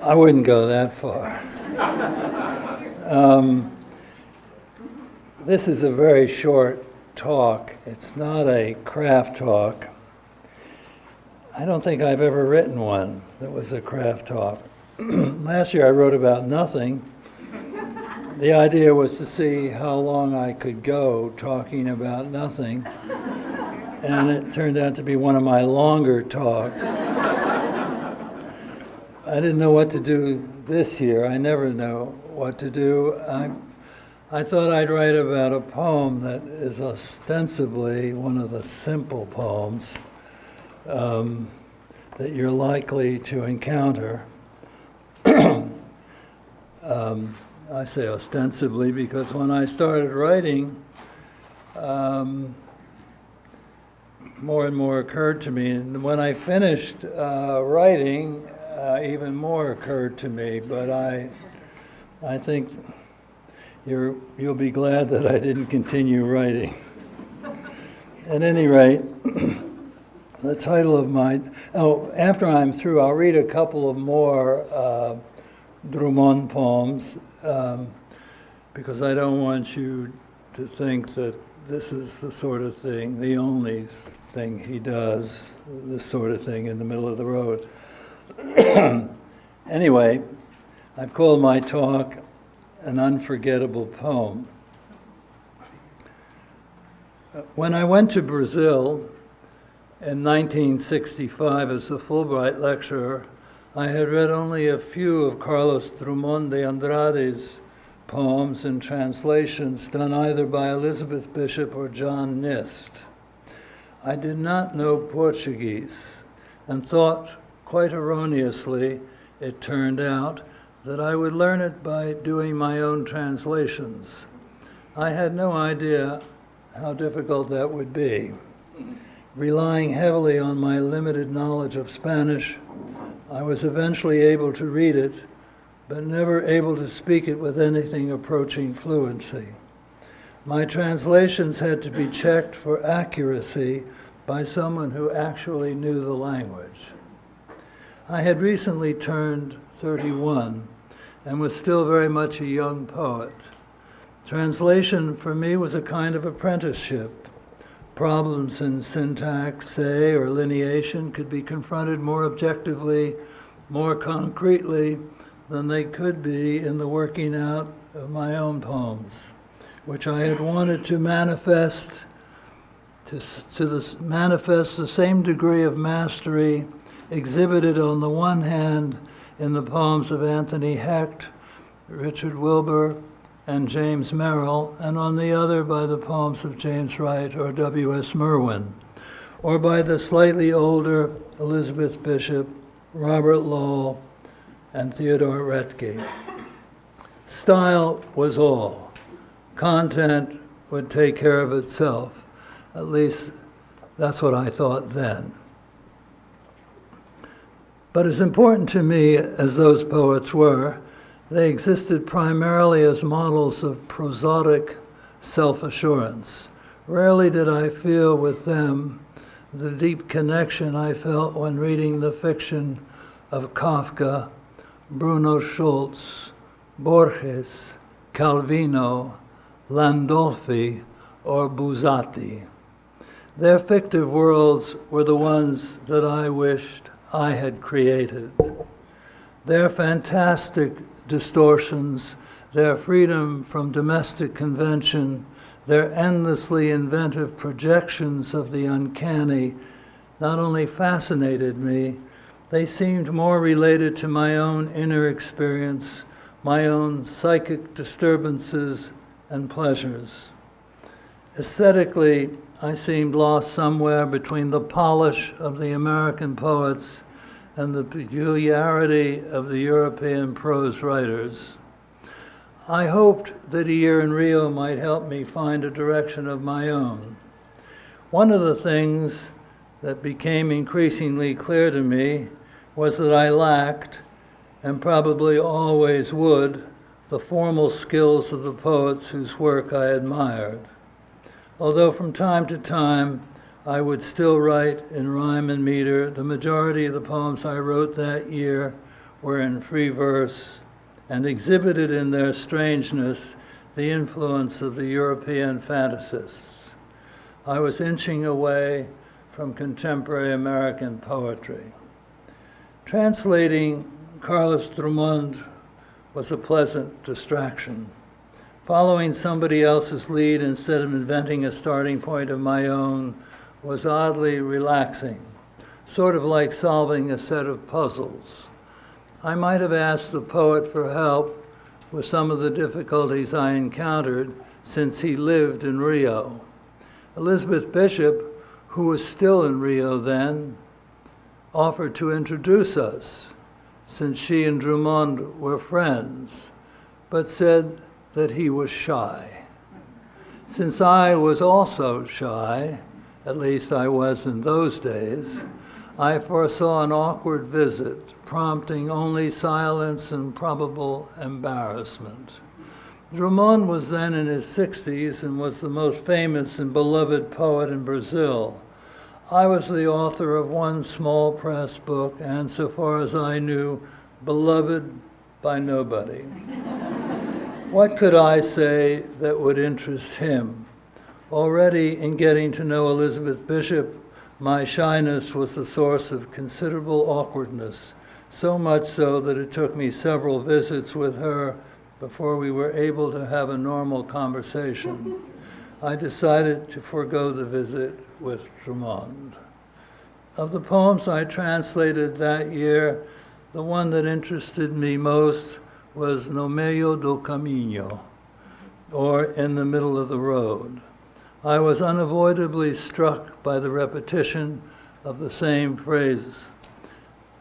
I wouldn't go that far. This is a very short talk. It's not a craft talk. I don't think I've ever written one that was a craft talk. Last year I wrote about nothing. The idea was to see how long I could go talking about nothing, and it turned out to be one of my longer talks. I didn't know what to do this year. I never know what to do. I thought I'd write about a poem that is ostensibly one of the simple poems that you're likely to encounter. I say ostensibly because when I started writing, more and more occurred to me. And when I finished writing, even more occurred to me. But I think you'll be glad that I didn't continue writing. At any rate, the title of after I'm through, I'll read a couple of more Drummond poems, because I don't want you to think that this is the sort of thing, the only thing he does, this sort of thing in the middle of the road. Anyway, I've called my talk An Unforgettable Poem. When I went to Brazil in 1965 as a Fulbright lecturer, I had read only a few of Carlos Drummond de Andrade's poems in translations done either by Elizabeth Bishop or John Nist. I did not know Portuguese and thought, quite erroneously, it turned out, that I would learn it by doing my own translations. I had no idea how difficult that would be. Relying heavily on my limited knowledge of Spanish, I was eventually able to read it, but never able to speak it with anything approaching fluency. My translations had to be checked for accuracy by someone who actually knew the language. I had recently turned 31 and was still very much a young poet. Translation for me was a kind of apprenticeship. Problems in syntax, say, or lineation could be confronted more objectively, more concretely than they could be in the working out of my own poems, which I had wanted to manifest, manifest the same degree of mastery exhibited on the one hand in the poems of Anthony Hecht, Richard Wilbur, and James Merrill, and on the other by the poems of James Wright or W.S. Merwin, or by the slightly older Elizabeth Bishop, Robert Lowell, and Theodore Retke. Style was all. Content would take care of itself. At least that's what I thought then. But as important to me as those poets were, they existed primarily as models of prosodic self-assurance. Rarely did I feel with them the deep connection I felt when reading the fiction of Kafka, Bruno Schulz, Borges, Calvino, Landolfi, or Buzzati. Their fictive worlds were the ones that I wished I had created. Their fantastic distortions, their freedom from domestic convention, their endlessly inventive projections of the uncanny not only fascinated me, they seemed more related to my own inner experience, my own psychic disturbances and pleasures. Aesthetically, I seemed lost somewhere between the polish of the American poets and the peculiarity of the European prose writers. I hoped that a year in Rio might help me find a direction of my own. One of the things that became increasingly clear to me was that I lacked, and probably always would, the formal skills of the poets whose work I admired. Although from time to time I would still write in rhyme and meter, the majority of the poems I wrote that year were in free verse and exhibited in their strangeness the influence of the European fantasists. I was inching away from contemporary American poetry. Translating Carlos Drummond was a pleasant distraction. Following somebody else's lead instead of inventing a starting point of my own was oddly relaxing, sort of like solving a set of puzzles. I might have asked the poet for help with some of the difficulties I encountered since he lived in Rio. Elizabeth Bishop, who was still in Rio then, offered to introduce us, since she and Drummond were friends, but said that he was shy. Since I was also shy, at least I was in those days, I foresaw an awkward visit, prompting only silence and probable embarrassment. Drummond was then in his 60s and was the most famous and beloved poet in Brazil. I was the author of one small press book, and so far as I knew, beloved by nobody. What could I say that would interest him? Already in getting to know Elizabeth Bishop, my shyness was the source of considerable awkwardness, so much so that it took me several visits with her before we were able to have a normal conversation. I decided to forego the visit with Drummond. Of the poems I translated that year, the one that interested me most was No Meio do Camino, or In the Middle of the Road. I was unavoidably struck by the repetition of the same phrases,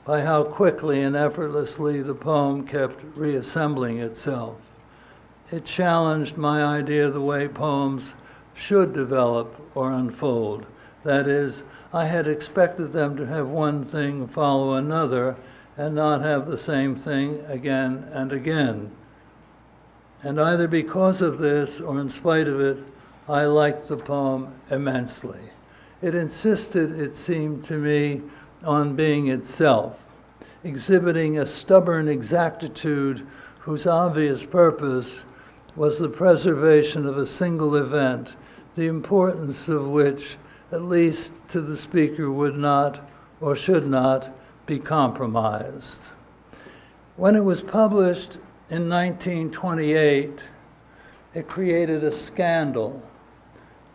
by how quickly and effortlessly the poem kept reassembling itself. It challenged my idea of the way poems should develop or unfold. That is, I had expected them to have one thing follow another and not have the same thing again and again. And either because of this or in spite of it, I liked the poem immensely. It insisted, it seemed to me, on being itself, exhibiting a stubborn exactitude whose obvious purpose was the preservation of a single event, the importance of which, at least to the speaker, would not or should not be compromised. When it was published in 1928, it created a scandal.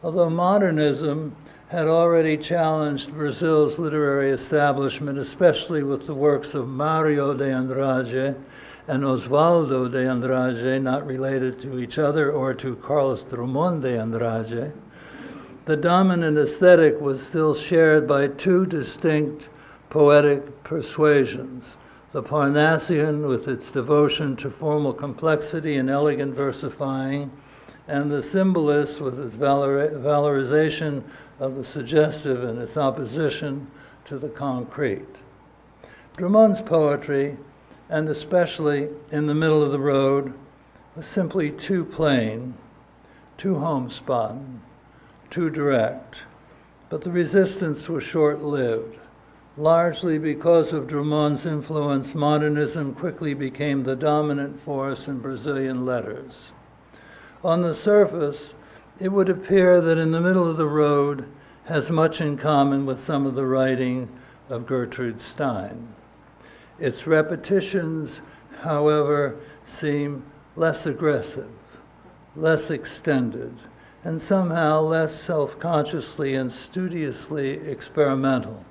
Although modernism had already challenged Brazil's literary establishment, especially with the works of Mário de Andrade and Osvaldo de Andrade, not related to each other, or to Carlos Drummond de Andrade, the dominant aesthetic was still shared by two distinct poetic persuasions: the Parnassian, with its devotion to formal complexity and elegant versifying, and the symbolist, with its valorization of the suggestive and its opposition to the concrete. Drummond's poetry, and especially In the Middle of the Road, was simply too plain, too homespun, too direct. But the resistance was short-lived. Largely because of Drummond's influence, modernism quickly became the dominant force in Brazilian letters. On the surface, it would appear that In the Middle of the Road has much in common with some of the writing of Gertrude Stein. Its repetitions, however, seem less aggressive, less extended, and somehow less self-consciously and studiously experimental.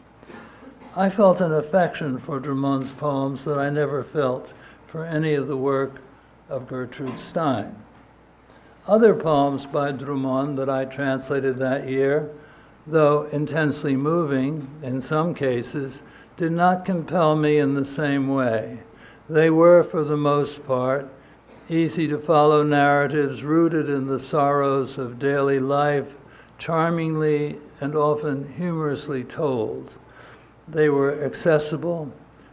I felt an affection for Drummond's poems that I never felt for any of the work of Gertrude Stein. Other poems by Drummond that I translated that year, though intensely moving in some cases, did not compel me in the same way. They were, for the most part, easy to follow narratives rooted in the sorrows of daily life, charmingly and often humorously told. They were accessible,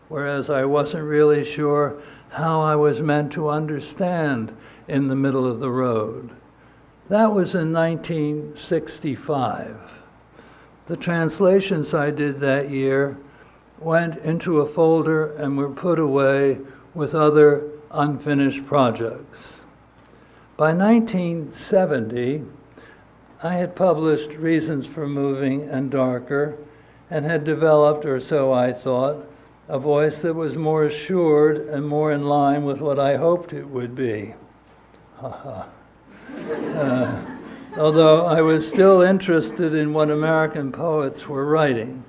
whereas I wasn't really sure how I was meant to understand In the Middle of the Road. That was in 1965. The translations I did that year went into a folder and were put away with other unfinished projects. By 1970, I had published Reasons for Moving and Darker, and had developed, or so I thought, a voice that was more assured and more in line with what I hoped it would be. Although I was still interested in what American poets were writing,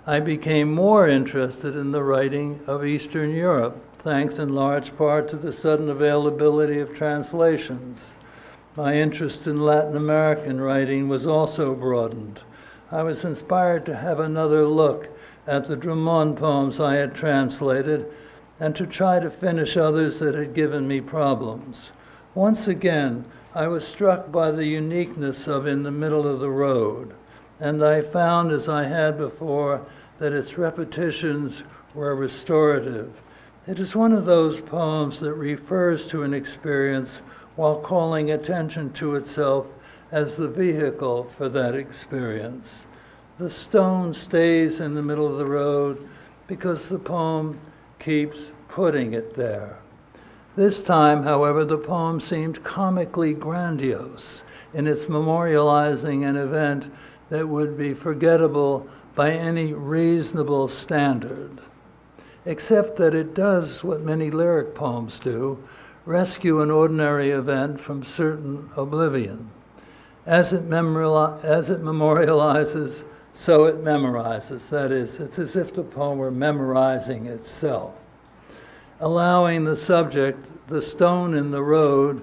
I became more interested in the writing of Eastern Europe, thanks in large part to the sudden availability of translations. My interest in Latin American writing was also broadened. I was inspired to have another look at the Drummond poems I had translated and to try to finish others that had given me problems. Once again, I was struck by the uniqueness of In the Middle of the Road, and I found, as I had before, that its repetitions were restorative. It is one of those poems that refers to an experience while calling attention to itself as the vehicle for that experience. The stone stays in the middle of the road because the poem keeps putting it there. This time, however, the poem seemed comically grandiose in its memorializing an event that would be forgettable by any reasonable standard, except that it does what many lyric poems do, rescue an ordinary event from certain oblivion. As it memorializes, so it memorizes. That is, it's as if the poem were memorizing itself, allowing the subject, the stone in the road,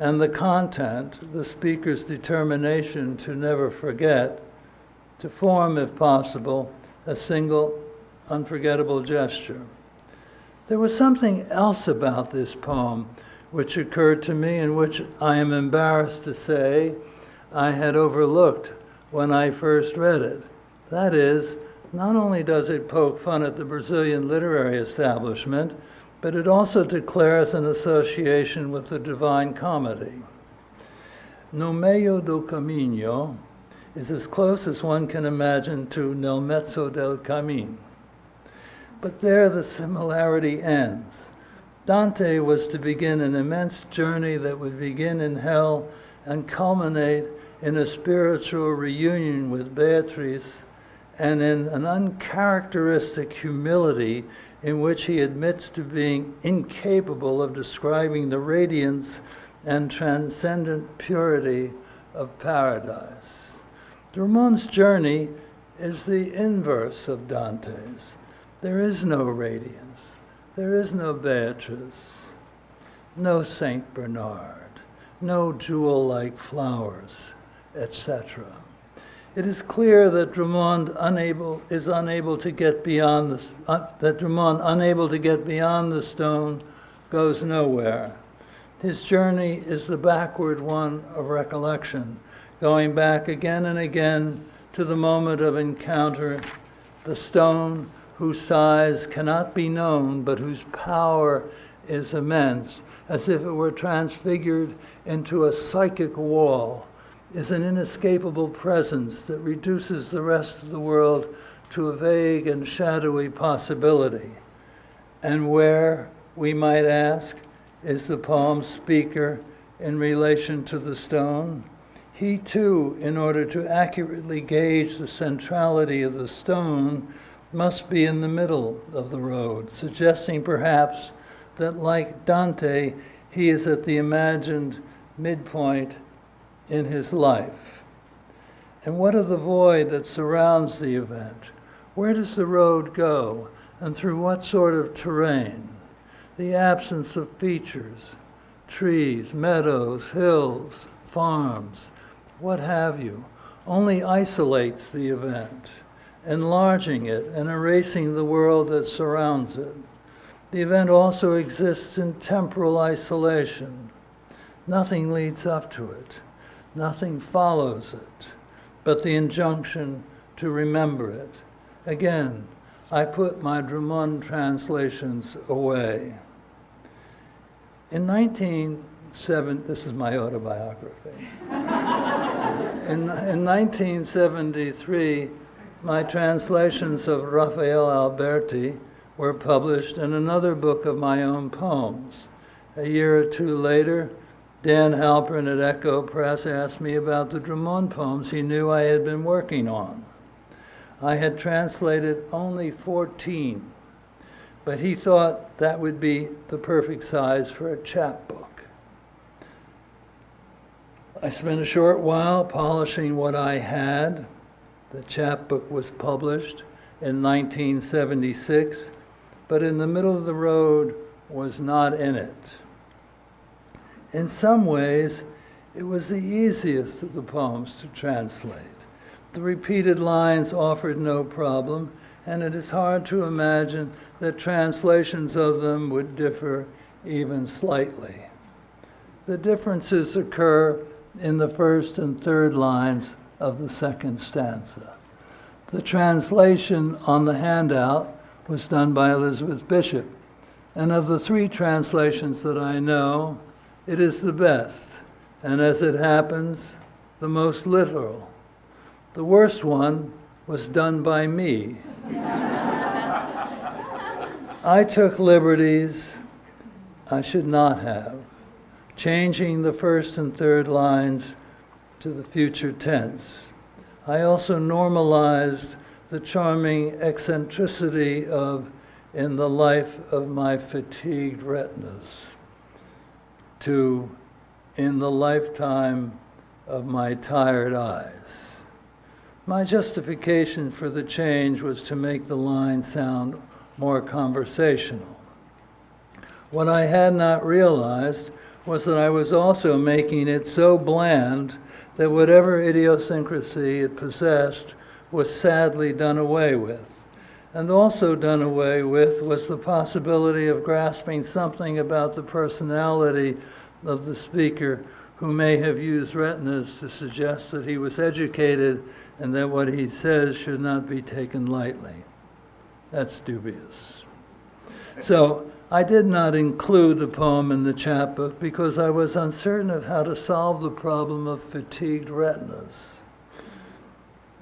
and the content, the speaker's determination to never forget, to form, if possible, a single unforgettable gesture. There was something else about this poem which occurred to me and which I am embarrassed to say I had overlooked when I first read it. That is, not only does it poke fun at the Brazilian literary establishment, but it also declares an association with the Divine Comedy. No meio do caminho is as close as one can imagine to nel mezzo del camin. But there the similarity ends. Dante was to begin an immense journey that would begin in hell and culminate in a spiritual reunion with Beatrice, and in an uncharacteristic humility in which he admits to being incapable of describing the radiance and transcendent purity of paradise. Drummond's journey is the inverse of Dante's. There is no radiance, there is no Beatrice, no Saint Bernard, no jewel-like flowers, etc. It is clear that Drummond unable to get beyond the stone goes nowhere. His journey is the backward one of recollection, going back again and again to the moment of encounter, the stone whose size cannot be known, but whose power is immense, as if it were transfigured into a psychic wall, is an inescapable presence that reduces the rest of the world to a vague and shadowy possibility. And where, we might ask, is the poem's speaker in relation to the stone? He too, in order to accurately gauge the centrality of the stone, must be in the middle of the road, suggesting perhaps that, like Dante, he is at the imagined midpoint in his life. And what of the void that surrounds the event? Where does the road go, and through what sort of terrain? The absence of features, trees, meadows, hills, farms, what have you, only isolates the event, enlarging it and erasing the world that surrounds it. The event also exists in temporal isolation. Nothing leads up to it. Nothing follows it, but the injunction to remember it. Again, I put my Drummond translations away. In 1970, this is my autobiography. In 1973, My translations of Raphael Alberti were published in another book of my own poems. A year or two later, Dan Halpern at Echo Press asked me about the Drummond poems he knew I had been working on. I had translated only 14, but he thought that would be the perfect size for a chapbook. I spent a short while polishing what I had. The chapbook was published in 1976, but In the Middle of the Road was not in it. In some ways, it was the easiest of the poems to translate. The repeated lines offered no problem, and it is hard to imagine that translations of them would differ even slightly. The differences occur in the first and third lines of the second stanza. The translation on the handout was done by Elizabeth Bishop, and of the three translations that I know, it is the best, and as it happens, the most literal. The worst one was done by me. I took liberties I should not have, changing the first and third lines to the future tense. I also normalized the charming eccentricity of "in the life of my fatigued retinas" to "in the lifetime of my tired eyes." My justification for the change was to make the line sound more conversational. What I had not realized was that I was also making it so bland that whatever idiosyncrasy it possessed was sadly done away with. And also done away with was the possibility of grasping something about the personality of the speaker who may have used retinas to suggest that he was educated and that what he says should not be taken lightly. That's dubious. So I did not include the poem in the chapbook because I was uncertain of how to solve the problem of fatigued retinas.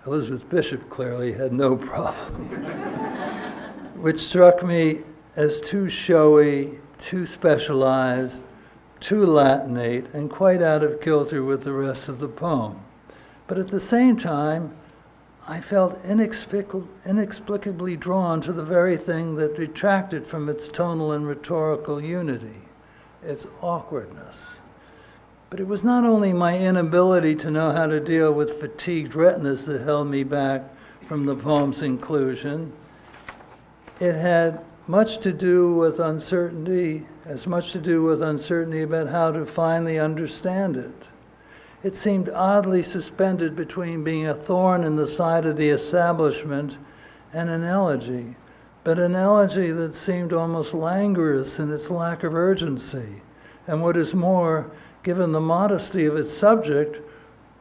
Elizabeth Bishop clearly had no problem, which struck me as too showy, too specialized, too Latinate, and quite out of kilter with the rest of the poem. But at the same time, I felt inexplicably drawn to the very thing that detracted from its tonal and rhetorical unity, its awkwardness. But it was not only my inability to know how to deal with fatigued retinas that held me back from the poem's inclusion. It had much to do with uncertainty, as much to do with uncertainty about how to finally understand it. It seemed oddly suspended between being a thorn in the side of the establishment and an elegy, but an elegy that seemed almost languorous in its lack of urgency, and what is more, given the modesty of its subject,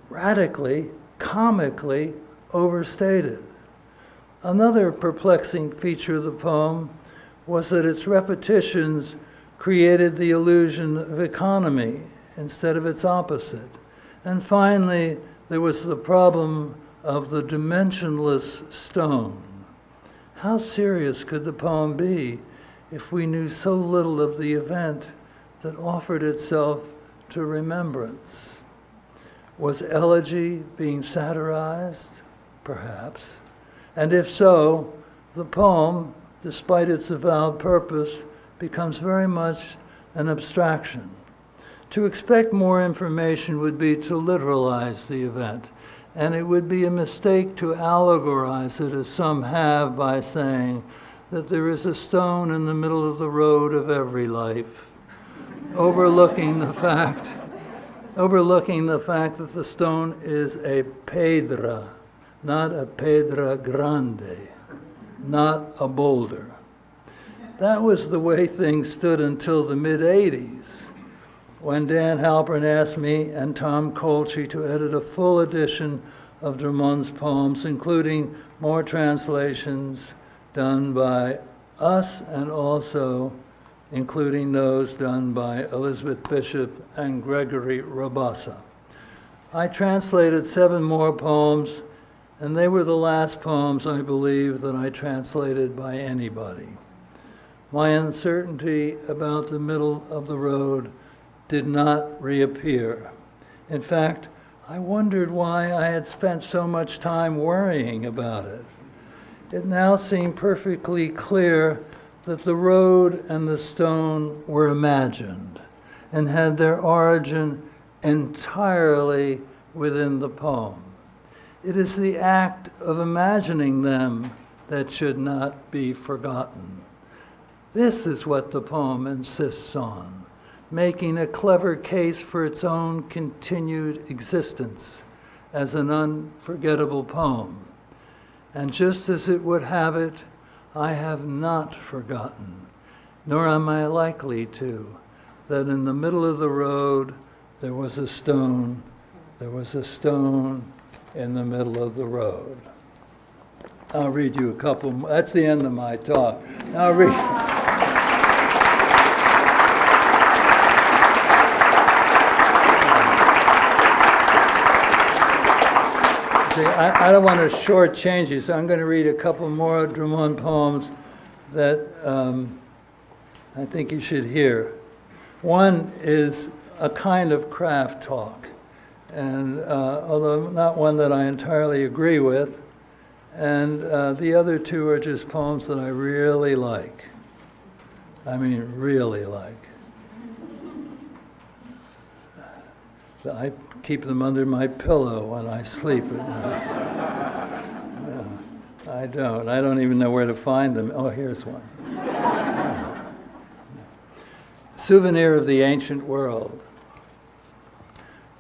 radically, comically overstated. Another perplexing feature of the poem was that its repetitions created the illusion of economy instead of its opposite. And finally, there was the problem of the dimensionless stone. How serious could the poem be if we knew so little of the event that offered itself to remembrance? Was elegy being satirized? Perhaps. And if so, the poem, despite its avowed purpose, becomes very much an abstraction. To expect more information would be to literalize the event, and it would be a mistake to allegorize it as some have by saying that there is a stone in the middle of the road of every life, overlooking the fact that the stone is a pedra, not a pedra grande, not a boulder. That was the way things stood until the mid-'80s, when Dan Halpern asked me and Tom Colchi to edit a full edition of Drummond's poems, including more translations done by us and also including those done by Elizabeth Bishop and Gregory Rabassa. I translated 7 more poems and they were the last poems, I believe, that I translated by anybody. My uncertainty about the middle of the road did not reappear. In fact, I wondered why I had spent so much time worrying about it. It now seemed perfectly clear that the road and the stone were imagined and had their origin entirely within the poem. It is the act of imagining them that should not be forgotten. This is what the poem insists on, making a clever case for its own continued existence as an unforgettable poem. And just as it would have it, I have not forgotten, nor am I likely to, that in the middle of the road there was a stone in the middle of the road. I'll read you a couple more. That's the end of my talk. Now I'll read. See, I don't want to shortchange you, so I'm going to read a couple more Drummond poems that I think you should hear. One is a kind of craft talk, and although not one that I entirely agree with, and the other two are just poems that I really like. I mean, really like. I keep them under my pillow when I sleep at night. No, I don't. I don't even know where to find them. Oh, here's one. Souvenir of the Ancient World.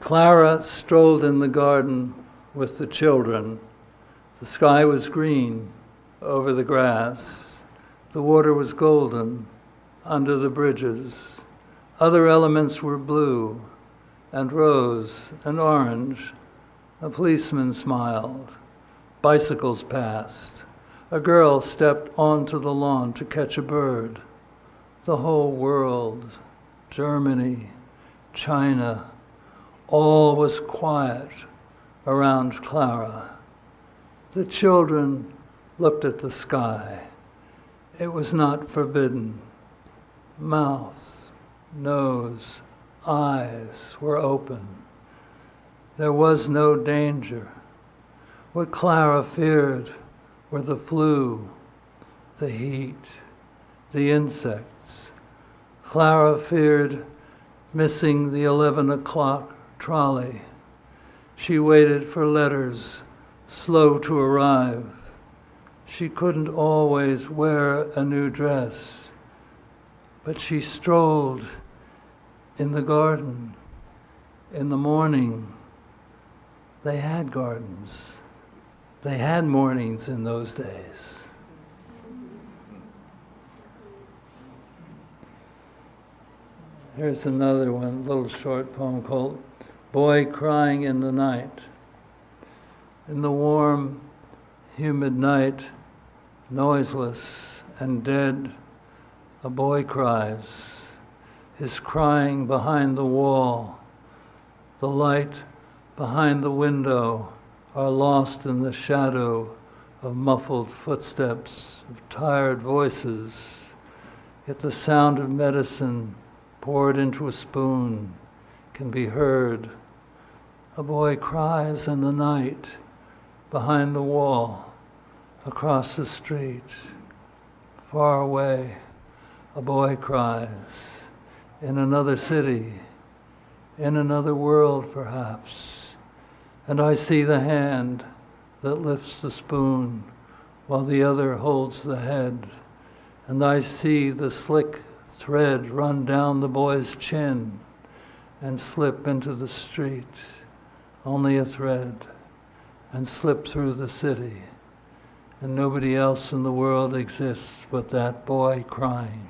Clara strolled in the garden with the children. The sky was green over the grass. The water was golden under the bridges. Other elements were blue and rose and orange. A policeman smiled. Bicycles passed. A girl stepped onto the lawn to catch a bird. The whole world, Germany, China, all was quiet around Clara. The children looked at the sky. It was not forbidden. Mouth, nose, eyes were open. There was no danger. What Clara feared were the flu, the heat, the insects. Clara feared missing the 11 o'clock trolley. She waited for letters slow to arrive. She couldn't always wear a new dress, but she strolled in the garden in the morning. They had gardens. They had mornings in those days. Here's another one, a little short poem called Boy Crying in the Night. In the warm, humid night, noiseless and dead, a boy cries. His crying behind the wall. The light behind the window are lost in the shadow of muffled footsteps, of tired voices. Yet the sound of medicine poured into a spoon can be heard. A boy cries in the night behind the wall, across the street, far away. A boy cries in another city, in another world perhaps. And I see the hand that lifts the spoon while the other holds the head. And I see the slick thread run down the boy's chin and slip into the street, only a thread, and slip through the city. And nobody else in the world exists but that boy crying.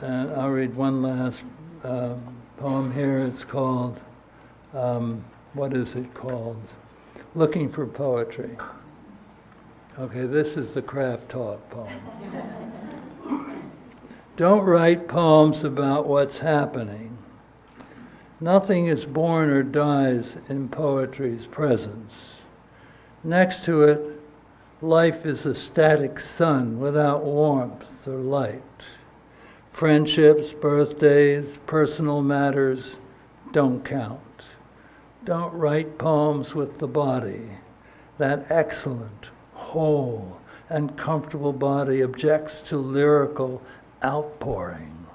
And I'll read one last poem here. It's called, what is it called? Looking for Poetry. Okay, this is the craft talk poem. Don't write poems about what's happening. Nothing is born or dies in poetry's presence. Next to it, life is a static sun without warmth or light. Friendships, birthdays, personal matters don't count. Don't write poems with the body. That excellent, whole, and comfortable body objects to lyrical outpouring.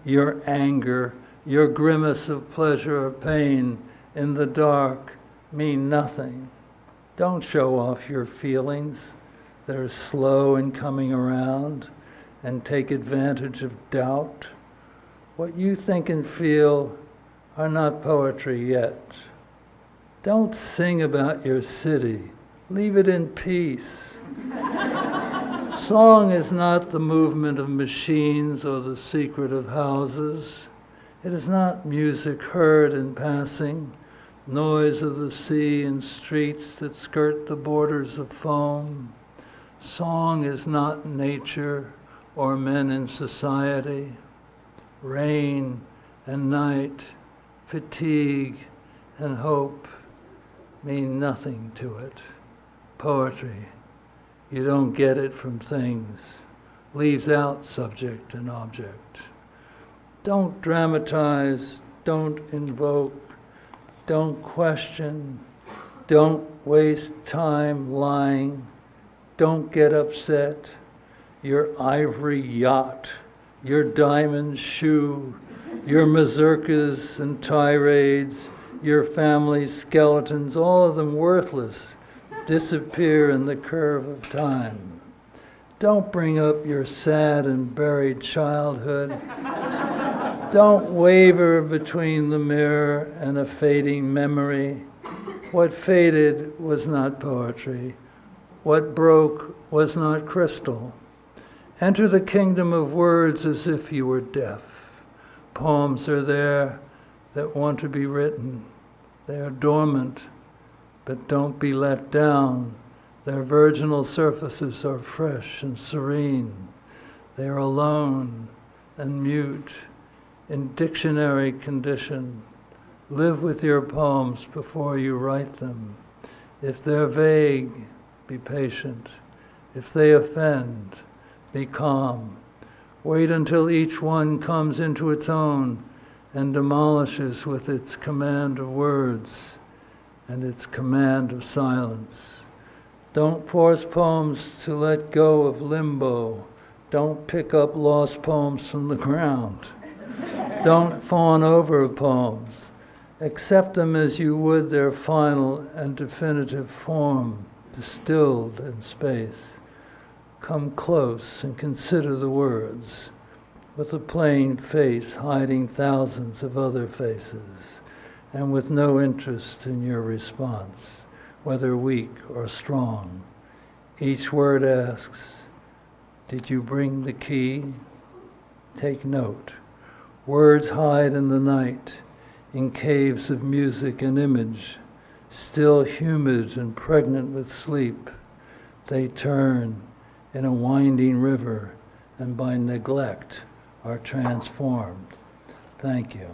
Your anger, your grimace of pleasure or pain in the dark mean nothing. Don't show off your feelings that are slow in coming around and take advantage of doubt. What you think and feel are not poetry yet. Don't sing about your city. Leave it in peace. Song is not the movement of machines or the secret of houses. It is not music heard in passing, noise of the sea and streets that skirt the borders of foam. Song is not nature or men in society. Rain and night, fatigue and hope mean nothing to it. Poetry, you don't get it from things, leaves out subject and object. Don't dramatize, don't invoke, don't question, don't waste time lying, don't get upset. Your ivory yacht, your diamond shoe, your mazurkas and tirades, your family's skeletons, all of them worthless, disappear in the curve of time. Don't bring up your sad and buried childhood. Don't waver between the mirror and a fading memory. What faded was not poetry. What broke was not crystal. Enter the kingdom of words as if you were deaf. Poems are there that want to be written. They are dormant, but don't be let down. Their virginal surfaces are fresh and serene. They are alone and mute, in dictionary condition. Live with your poems before you write them. If they're vague, be patient. If they offend, be calm. Wait until each one comes into its own and demolishes with its command of words and its command of silence. Don't force poems to let go of limbo. Don't pick up lost poems from the ground. Don't fawn over poems. Accept them as you would their final and definitive form, distilled in space. Come close and consider the words, with a plain face hiding thousands of other faces, and with no interest in your response, whether weak or strong. Each word asks, did you bring the key? Take note. Words hide in the night, in caves of music and image, still humid and pregnant with sleep. They turn in a winding river, and by neglect are transformed. Thank you.